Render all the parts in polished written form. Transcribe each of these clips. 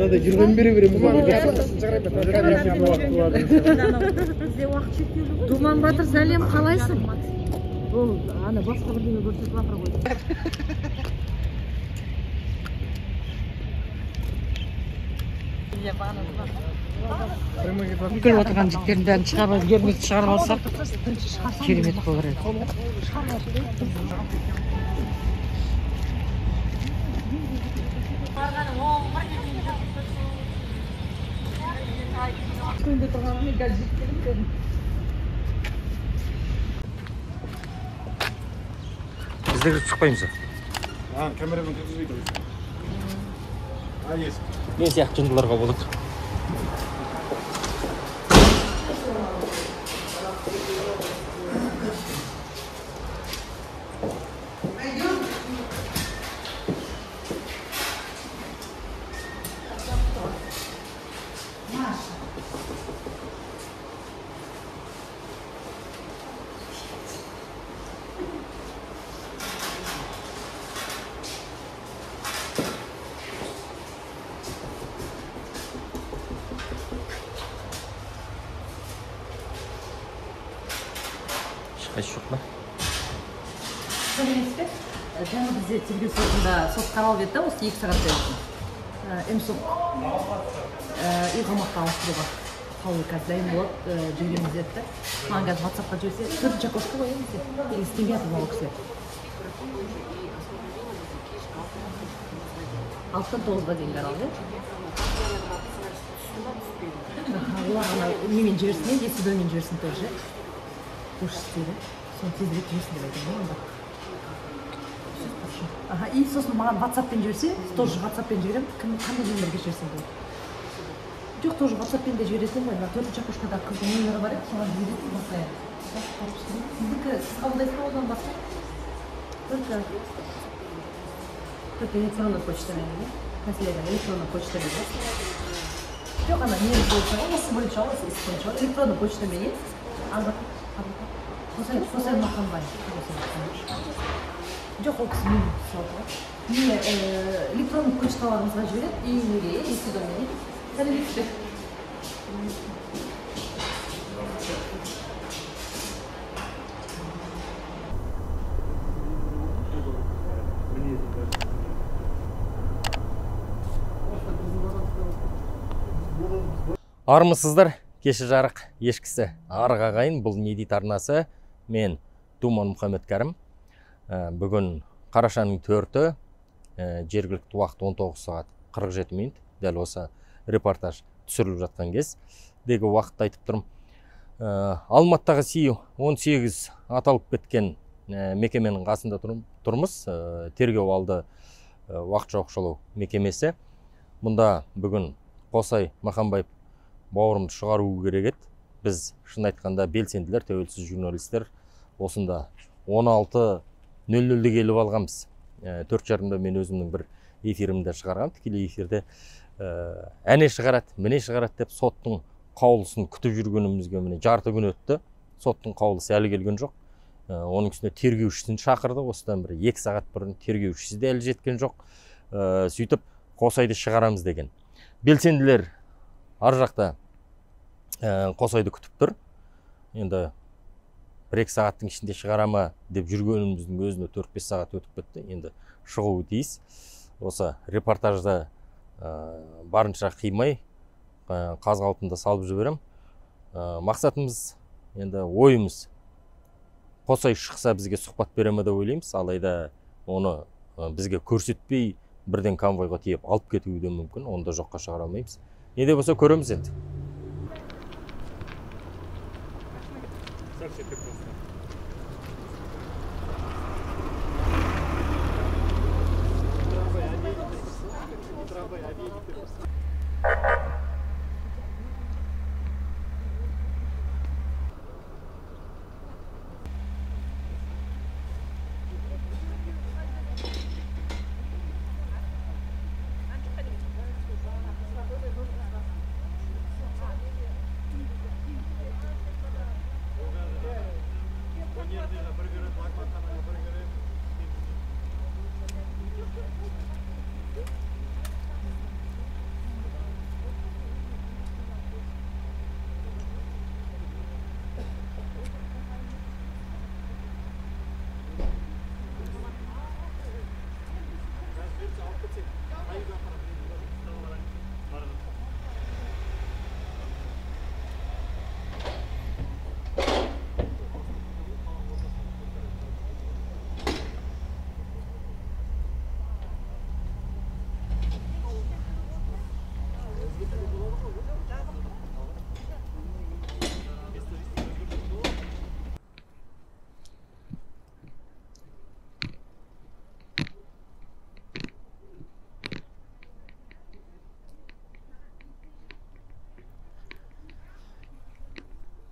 Надо жүрген бере-береміз. Думан Батыр, сәлем, қалайсың? Ол, ана басқа бірдеңе көрсетіп жатыр ғой. Бүкіл отырған жігіттердің бәрін шығарып, герметті шығарып алсақ, керемет болар еді. Біздер шықпаймыз. Камерамен кіргізбейді. Мен сияқты жындыларға болады. Қайсы жоқ па? Сөйлеместі? Жаңа бізде тергеу сотында сот қаралып еді, осы 2 сағатта өтті. М-сот үй қамаққа ауыстыруға қаулы қазір дайын болады, жібереміз деді. Маған қазір WhatsApp-қа жіберсе, 4-ші окошқа қоямыз деп, 50 теңге атып алу кісілер. 6-тан 9-ға дейін қаралды. Олар ана немен жіберсін, есебеумен жіберсін тоже. Көршістері, соны тезірек жүрсін деп айтамын онда. И сосын маған WhatsApp-пен жіберсе, тоже WhatsApp-пен жіберем, қандай нөмерге жіберсем болады? Жоқ, тоже WhatsApp-пен де жіберетін ғой, 4-ші окошкада қыздың нөмері бар еді, соған жіберетін басқа. Сіздікі, сіз қабылдайсыз ба одан басқа? Только электронный почтамен, канцеляриядан электронный почтамен. Жоқ, ана не бойынша, осы бойынша, осы іс бойынша, электронный почтамен ет. Қосай мақанбай. Жоқ, ол кісі мен салды. Мен электронный почталарыңызға жібереді, үйіңізге, есудомен. Сәлеметсіз бе? Армысыздар, кеші жарық ешкісі арық ағайын, бұл не дейді арнасы. Мен Думан Мұхаммед-Кәрім. Бүгін қарашаның 4-і, жергілікті уақыт 19 сағат 47 минут, дәл осы репортаж түсіріліп жатқан кез. Дегі уақытты айтып тұрмын. Алматыдағы Си-18 аталып кеткен мекеменің қасында тұрмыз. Тергеу алды уақытша оқшаулау мекемесі. Мұнда бүгін Қосай Мақанбаев бауырымды шығару керек еді. Біз шын айтқанда белсенділер, тәуелсіз журналистер осында 16:00-де келіп алғанбыз. 4:30-да мен өзімнің бір эфирімді шығарғам. Тікелей эфирде әне шығарады, міне шығарады деп соттың қаулысын күтіп жүргенімізге міне жарты күн өтті. Соттың қаулысы әлі келген жоқ. Оның үстіне тергеушісін шақырды. Осыдан бір 2 сағат бұрын тергеушісі де әлі жеткен жоқ. Сөйтіп Қосайды шығарамыз деген. Белсенділер ар жақта Қосайды күтіп тұр. Енді 1-2 сағаттың ішінде шығарама деп жүргеніміздің өзіне 4-5 сағат өтіп кетті. Енді шығуы тиіс. Осы репортажда барынша қимай, қазғалтында салып жіберем. Мақсатымыз, енді ойымыз, Қосай шықса бізге сұхбат береме деп ойлаймыз. Алайда оны бізге көрсетпей, бірден конвойға тиеп алып кетуі де мүмкін. Онда жоққа шығара алмаймыз. Не де болса көреміз енді.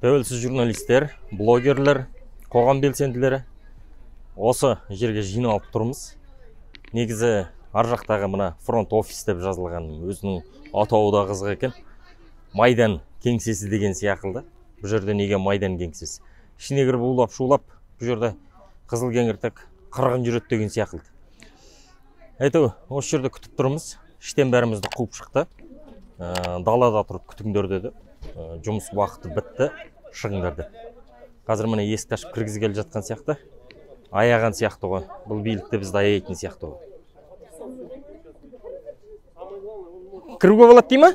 Тәуелсіз журналистер, блогерлер, қоғам белсенділері осы жерге жиналып тұрмыз. Негізі ар жақтағы мына фронт офис деп жазылған өзінің атауы да қызық екен. Майдан кеңсесі деген сияқылды. Бұл жерде неге майдан кеңсесі? Ішіне кіріп улап шулап, бұл жерде қызыл кеңіртек қырғын жүреді деген сияқылды. Әйтеу, осы жерде күтіп тұрмыз. Іштен бәрімізді қуып шықты. Далада тұрып күтіңдер деді. Жұмыс уақыты бітті, шығыңдар деп. Қазір міне есікті ашып кіргізі келе жатқан сияқты. Аяған сияқты ғой. Бұл билікті бізді аяйтын сияқты ғой. Кіруге болады дей ма?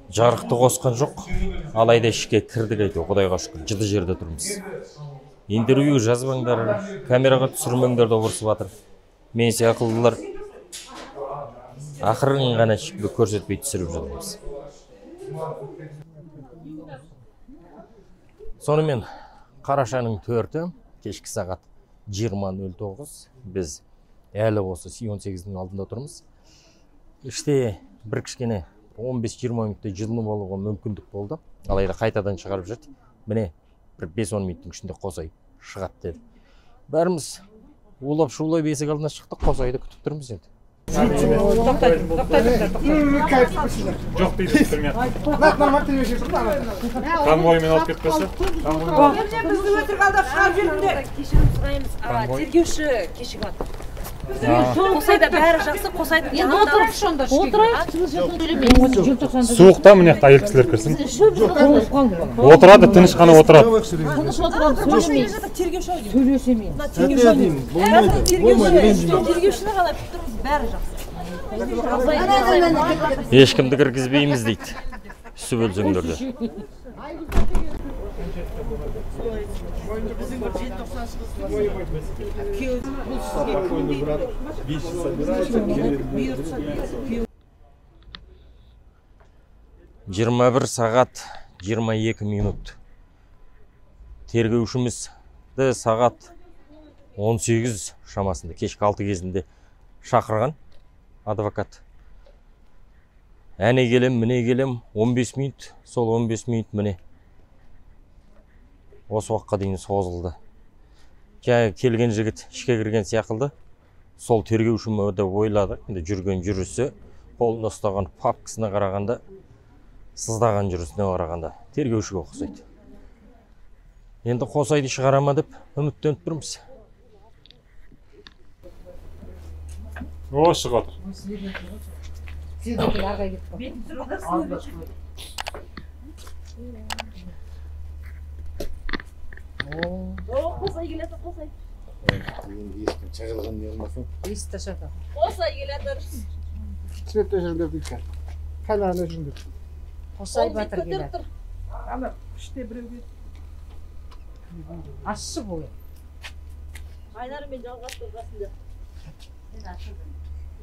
Жарықты қосқан жоқ, алайда ішке кірдік әйтеу, Құдайға шүкір, жыды жерде тұрмыз. Интервью жазбаңдар, камераға түсірмеңдер деп ұрсып жатыр. Мен сияқылдылар ақырын ғана ішкі көрсетпей түсіріп жатырмыз. Сонымен қарашаның 4-і, кешкі сағат 20:09, біз әлі осы 18-дің алдында тұрмыз. Іште бір кішкене 15-20 минуттай жылынып алуға мүмкіндік болды. Алайда қайтадан шығарып жүрді. Міне бір 5-10 минуттың ішінде Қосай шығады деді. Бәріміз улап шулап есік алдына шықтық, Қосайды күтіп тұрмыз енді. Жоқ дейді түрме. Конвоймен алып кетіп қалса? Бізді өтірік алдап шығарып жүрдіңдер. Кешірім сұраймыз. Тергеуші кешігіп жатыр. Қосайда бәрі жақсы, Қосайдың yanında Суықта міне әйел кісілер кірсін. Отырады, тыныш қана отырады. тергеушіні қалай тұрмыз, бәрі жақсы. Ешкімді кіргізбейміз дейді. Түсіп өлсеңдерде. Жиырма бір сағат 22 минут. Тергеушімізді сағат 18 шамасында, кешкі 6 кезінде шақырған адвокат. Әне келем, міне келем, 15 минут, сол 15 минут міне осы уақытқа дейін созылды. Келген жігіт ішке кірген сияқылды. Сол тергеушімі де ойлады, жүрген жүрісі, қолында ұстаған папкасына қарағанда, сыздаған жүрісіне қарағанда тергеушіге ұқсайды. Енді Қосайды шығарама деп үміттеніп тұрмыз. О, шығып отыр. Қосай келеді, Қосай. Чағылған не olmasın? Есікті шата. Қосай келеді. Светті жүрді бүйткен. Қайлағына жүрді. Қосай батыр келеді. Ана, іште біреуге. Ашшы бұл. Айнарымен жалғастыр қасында.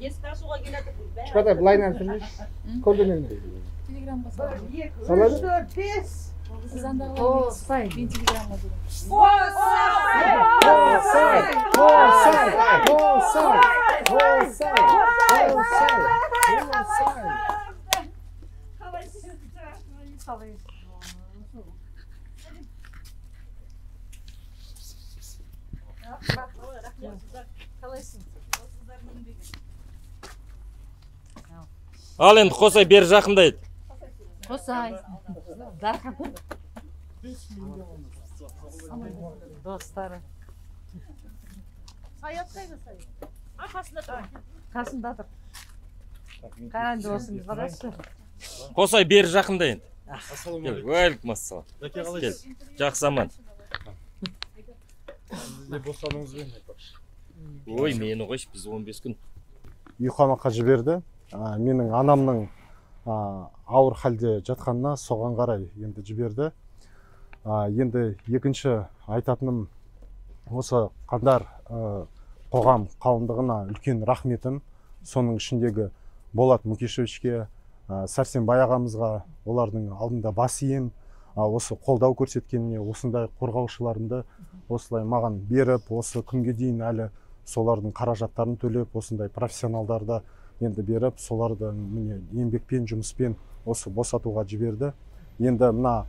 Есікті ашуға келеді. Шықпадай, бұлайын әртіміз. Көрдіңіз. Телеграмға салады. Салады? Сіз анда Қосай. мен телеграмға беремін. Ал енді Қосай бері жақындайды. Қосай. Дархан. Достары. Саят қайда сай? Қасында тұр. Қасында тұр. Қаранды осыңыз қарашы. Қосай бері жақында енді. Кел, уәлейкум ассалам. Кел, жақсы аман. Ой, мені қойшы, біз 15 күн. Үйқамаққа жіберді. Менің анамның ауыр халде жатқанына соған қарай енді жіберді. Енді екінші айтатыным осы Қандар қоғам қауымдығына үлкен рахметім. Соның ішіндегі Болат Мукешевичке, Сәрсенбай ағамызға, олардың алдында бас ием, осы қолдау көрсеткеніне, осындай қорғаушыларымды осылай маған беріп, осы күнге дейін әлі солардың қаражаттарын төлеп, осындай профессионалдарды енді беріп, соларды міне еңбекпен, жұмыспен осы босатуға жіберді. Енді мына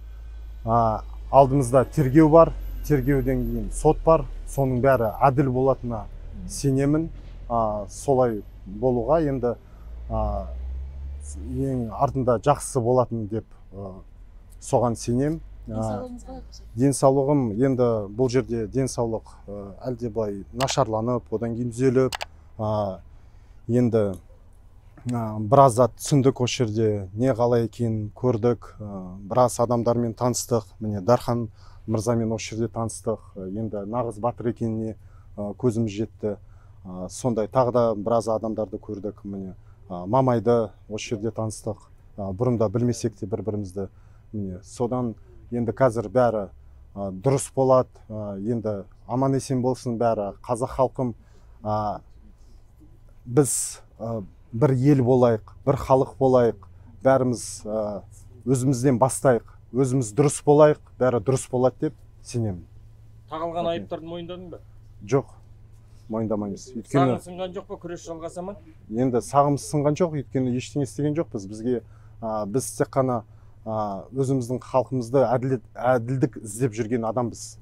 алдымызда тергеу бар, тергеуден кейін сот бар, соның бәрі әділ болатынына сенемін. Солай болуға енді ең артында жақсы болатын деп соған сенем. Денсаулығым енді бұл жерде денсаулық әлде былай нашарланып, одан кейін түзеліп, енді біраз зат түсіндік, осы жерде не қалай екенін көрдік, біраз адамдармен таныстық. Міне Дархан мырзамен осы жерде таныстық. Енді нағыз батыр екеніне көзіміз жетті. Сондай тағы да біраз адамдарды көрдік. Міне Мамайды осы жерде таныстық. Бұрында білмесек те бір-бірімізді. Міне содан енді қазір бәрі дұрыс болады. Енді аман есен болсын бәрі. Қазақ халқым, біз бір ел болайық, бір халық болайық, бәріміз өзімізден бастайық, өзіміз дұрыс болайық, бәрі дұрыс болады деп сенемін. Тағылған айыптарды мойындадың ба? Жоқ, мойындамаймыз. Сағым сынған жоқ па, күрес жалғаса ма? Енді сағымыз сынған жоқ, өйткені ештеңе істеген жоқпыз. Біз тек қана өзіміздің халқымызды әділдік іздеп жүрген адамбыз.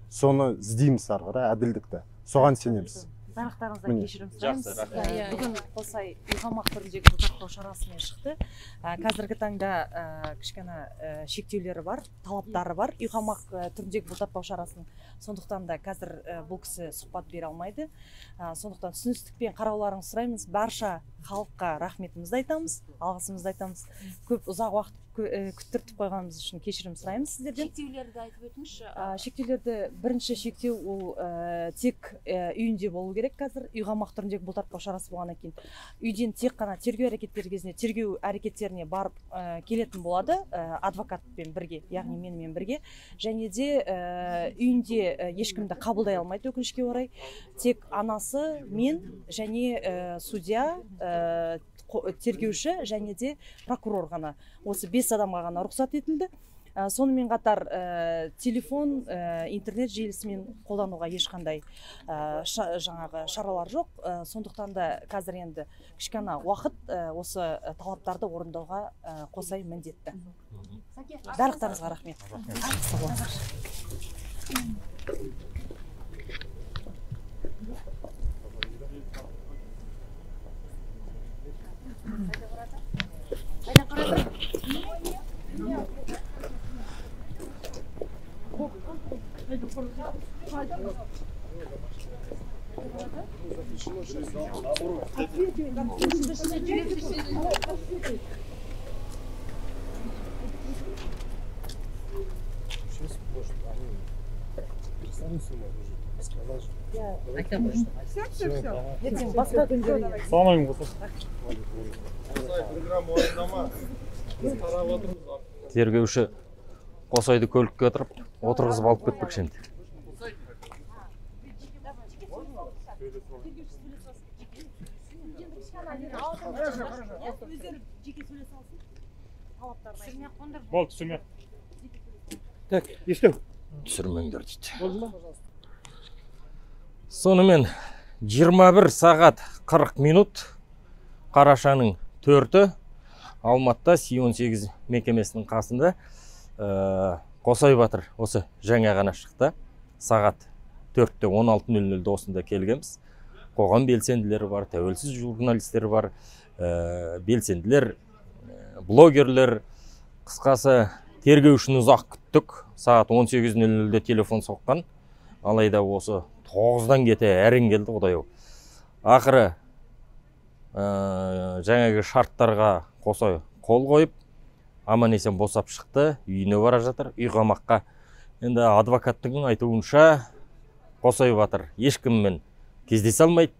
Соны іздейміз ары қарай, әділдікті. Соған сенеміз. Барлықтарыңыздан кешірім сұраймыз. Жақсы, Бүгін Қосай ұйғамақ түріндегі бұлтартпау шарасымен шықты. Қазіргі таңда кішкене шектеулері бар, талаптары бар ұйғамақ түріндегі бұлтартпау шарасының. Сондықтан да қазір бұл кісі сұхбат бере алмайды. Сондықтан түсіністікпен қарауларыңызды сұраймыз. Барша халыққа рахметімізді айтамыз, алғысымызды айтамыз. Көп ұзақ уақыт күттіртіп қойғанымыз үшін кешірім сұраймыз сіздерден. Шектеулерді айтып өтіңізші. Шектеулерді бірінші шектеу ол тек үйінде болу керек. Қазір ұйғамақ түріндегі бұлтартпау шарасы болғаннан кейін үйден тек қана тергеу әрекеттері кезінде тергеу әрекеттеріне барып келетін болады адвокатпен бірге, яғни менімен бірге. Және де үйінде ешкімді қабылдай алмайды, өкінішке орай. Тек анасы, мен және судья, тергеуші және де прокурор ғана. Осы 5 адамға ғана рұқсат етілді. Сонымен қатар телефон, интернет желісімен қолдануға ешқандай жаңағы шаралар жоқ. Сондықтан да қазір енді кішкене уақыт осы талаптарды орындауға Қосай міндетті. Барлықтарыңызға рахмет. Басқа күндері Саламайым қоса. Тергеуші Қосайды көлікке отырғызып алып кетпекші енді. Болды, түсірме. Так, естеу. Түсірмеңдер дейді. Сонымен 21 сағат 40 минут қарашаның 4-і Алматыда Си-18 мекемесінің қасында Қосай батыр осы жаңа ғана шықты. Сағат 4-те 16:00-де осында келгенбіз. Қоғам белсенділері бар, тәуелсіз журналистер бар, белсенділер, блогерлер. Қысқасы тергеушіні ұзақ күттік. Сағат 18:00-де телефон соққан. Алайда осы 9-дан кете әрең келді, Құдай-ау. Ақыры жаңағы шарттарға Қосай қол қойып, аман-есен босап шықты, үйіне бара жатыр, ұйғамаққа. Енді адвокаттың айтуынша Қосай батыр ешкіммен кездесе алмайды,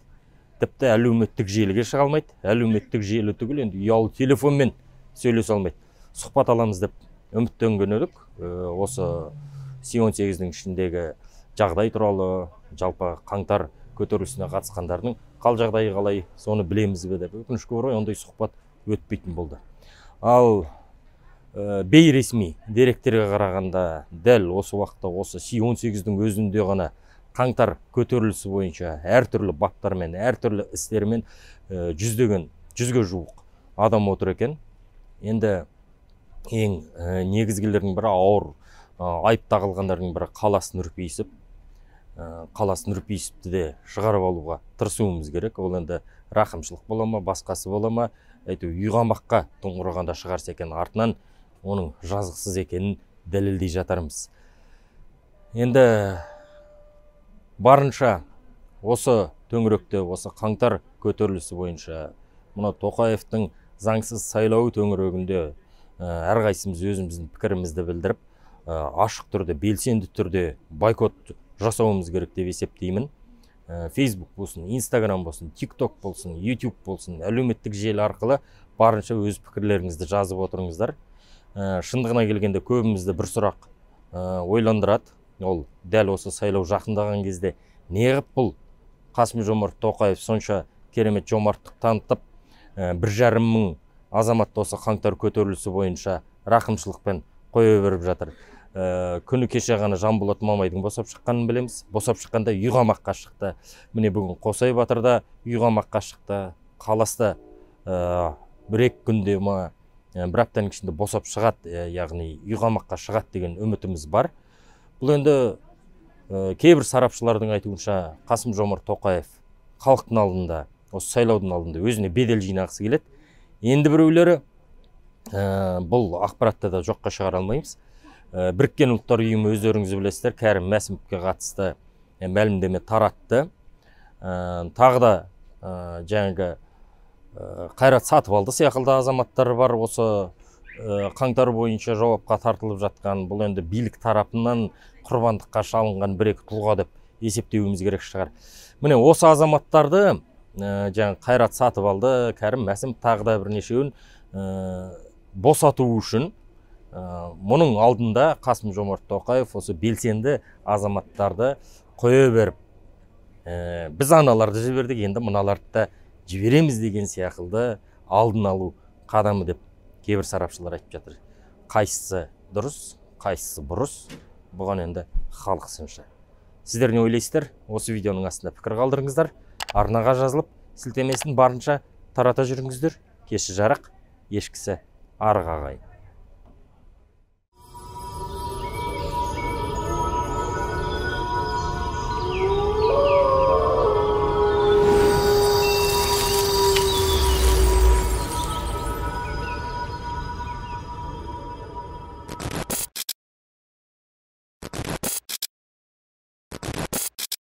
тіпті әлеуметтік желіге шыға алмайды. Әлеуметтік желі түгіл, енді ұялы телефонмен сөйлесе алмайды. Сұхбат аламыз деп үміттенген едік. Осы Си-18-дің ішіндегі жағдай туралы, жалпы қаңтар көтерілісіне қатысқандардың қал жағдайы қалай, соны білеміз бе деп. Өкінішке орай ондай сұхбат өтпейтін болды. Ал бейресми деректерге қарағанда дәл осы уақытта осы Си-18-дің өзінде ғана қаңтар көтерілісі бойынша әртүрлі баптармен, әртүрлі істермен жүзге жуық адам отыр екен. Енді ең негізгілердің бірі ауыр айып тағылғандардың бірі Қалас Нұрпейісов. Қалас Нұрпейісовті де шығарып алуға тырысуымыз керек. Ол енді рақымшылық бола ма, басқасы бола ма, әйтеуір үйғамаққа тұңғырғанда шығарса екен, артынан оның жазықсыз екенін дәлелдей жатармыз. Енді барынша осы төңіректе, осы қаңтар көтерілісі бойынша мына Тоқаевтың заңсыз сайлауы төңірегінде әрқайсымыз өзіміздің пікірімізді білдіріп, ашық түрде, белсенді түрде бойкот жасауымыз керек деп есептеймін. Facebook болсын, Instagram болсын, TikTok болсын, YouTube болсын, әлеуметтік желі арқылы барынша өз пікірлеріңізді жазып отырыңыздар. Шындығына келгенде көбімізді бір сұрақ ойландырады. Ол дәл осы сайлау жақындаған кезде неғып бұл Қасым-Жомарт Тоқаев сонша керемет жомарттық танытып, 1,5 мың азаматты осы қаңтар көтерілісі бойынша рақымшылықпен қоя беріп жатыр. Күні кеше ғана Жанболат Мамайдың босап шыққанын білеміз. Босап шыққанда үйғамаққа шықты. Міне бүгін Қосай Батырда үйғамаққа шықты. Қаласта 1-2 күнде ма, бір аптаның ішінде босап шығады, яғни үйғамаққа шығады деген үмітіміз бар. Бұл енді кейбір сарапшылардың айтуынша Қасым-Жомарт Тоқаев халықтың алдында, осы сайлаудың алдында өзіне бедел жинағысы келеді. Енді біреулері бұл ақпаратты да жоққа шығара алмаймыз. Біріккен ұлттар ұйымы өздеріңіз білесіздер, Кәрім Мәсімовке қатысты мәлімдеме таратты. Тағы да жаңағы Қайрат Сатыбалды сияқты азаматтар бар, осы қаңтар бойынша жауапқа тартылып жатқан. Бұл енді билік тарапынан құрбандыққа шалынған 1-2 тұлға деп есептеуіміз керек шығар. Міне осы азаматтарды жаңағы Қайрат Сатыбалды, Кәрім Мәсімов тағы да бірнешеуін босату үшін мұның алдында Қасым-Жомарт Тоқаев осы белсенді азаматтарды қоя беріп, біз аналарды жібердік, енді мыналарды да жібереміз деген сияқты алдын алу қадамы деп кейбір сарапшылар айтып жатыр. Қайсысы дұрыс, қайсысы бұрыс, бұған енді халық сыншы. Сіздер не ойлайсыздар? Осы видеоның астында пікір қалдырыңыздар. Арнаға жазылып, сілтемесін барынша тарата жүріңіздер. Кеші жарық, ешкісі арық ағайын.